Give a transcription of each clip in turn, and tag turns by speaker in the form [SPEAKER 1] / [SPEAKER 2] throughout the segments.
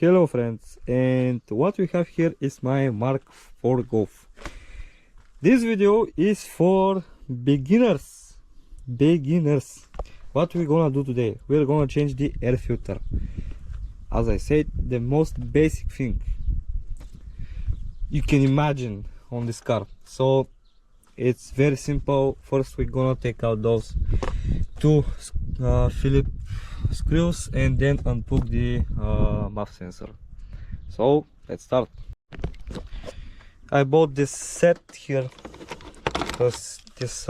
[SPEAKER 1] Hello friends, and what we have here is my Mk4 Golf. This video is for beginners. What we're gonna do today, we're gonna change the air filter. As I said, the most basic thing you can imagine on this car. So it's very simple. First we're gonna take out those two Phillips screws and then unplug the muff sensor. So let's start. I bought this set here because this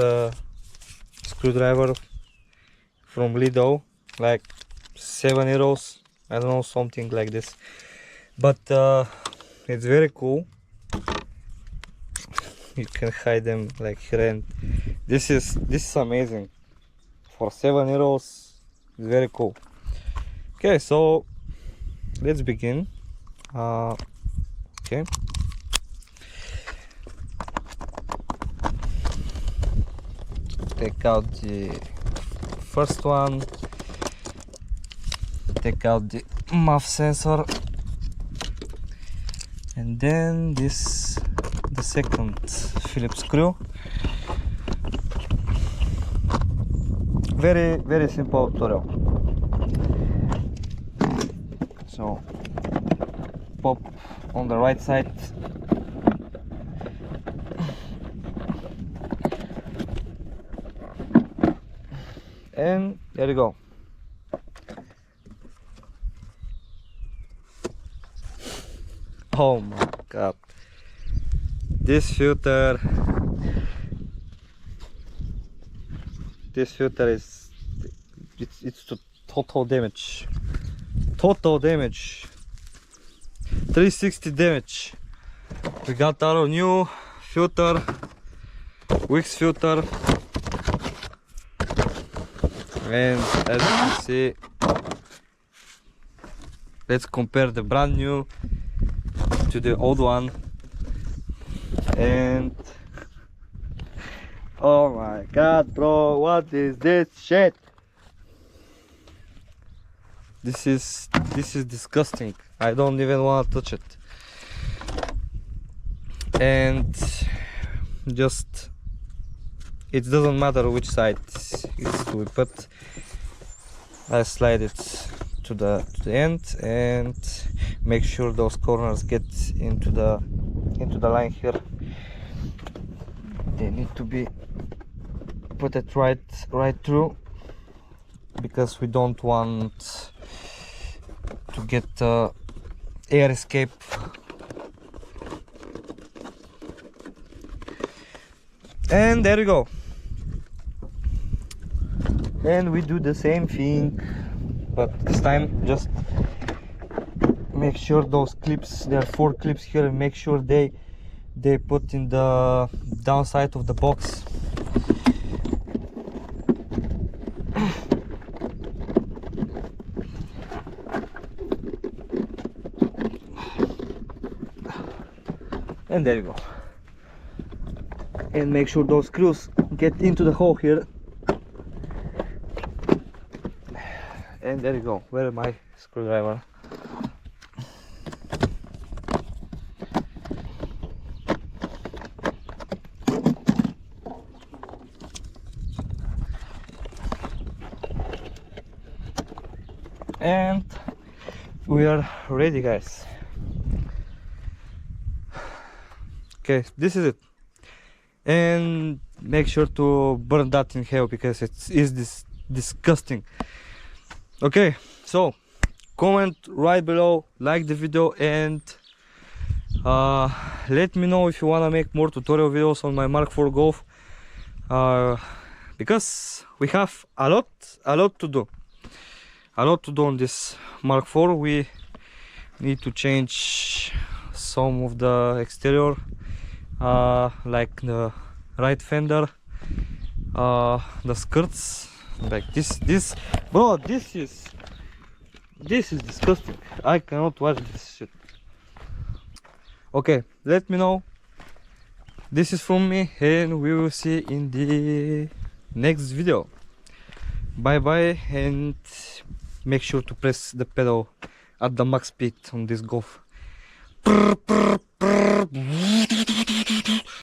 [SPEAKER 1] screwdriver from Lidl, like €7, I don't know, something like this, but it's very cool. You can hide them like here, and this is amazing. For €7, it's very cool. Okay, so let's begin. Okay, take out the first one, take out the muff sensor, and then the second Phillips screw. Very simple tutorial. So pop on the right side, and there you go. Oh my god, this filter is it's total damage, 360 damage. We got our new filter, Wix filter, and as you can see, let's compare the brand new to the old one. And oh my god, bro, what is this shit? This is disgusting. I don't even want to touch it. And just, it doesn't matter which side it's to, but I slide it to the end and make sure those corners get into the line here. They need to be put it right through, because we don't want to get air escape. And there you go. And we do the same thing, but this time just make sure those clips, there are 4 clips here, and make sure they put in the downside of the box. And there you go. And make sure those screws get into the hole here. And there you go. Where is my screwdriver? And we are ready, guys. Okay, this is it. And make sure to burn that in hell, because it is disgusting. Okay, so comment right below, like the video, and let me know if you want to make more tutorial videos on my Mk4 Golf, because we have a lot to do on this Mk4. We need to change some of the exterior, like the right fender, the skirts, like this bro, this is disgusting. I cannot watch this shit. Okay, let me know. This is from me, and we will see in the next video. Bye bye, and make sure to press the pedal at the max speed on this Golf. Prr, prr,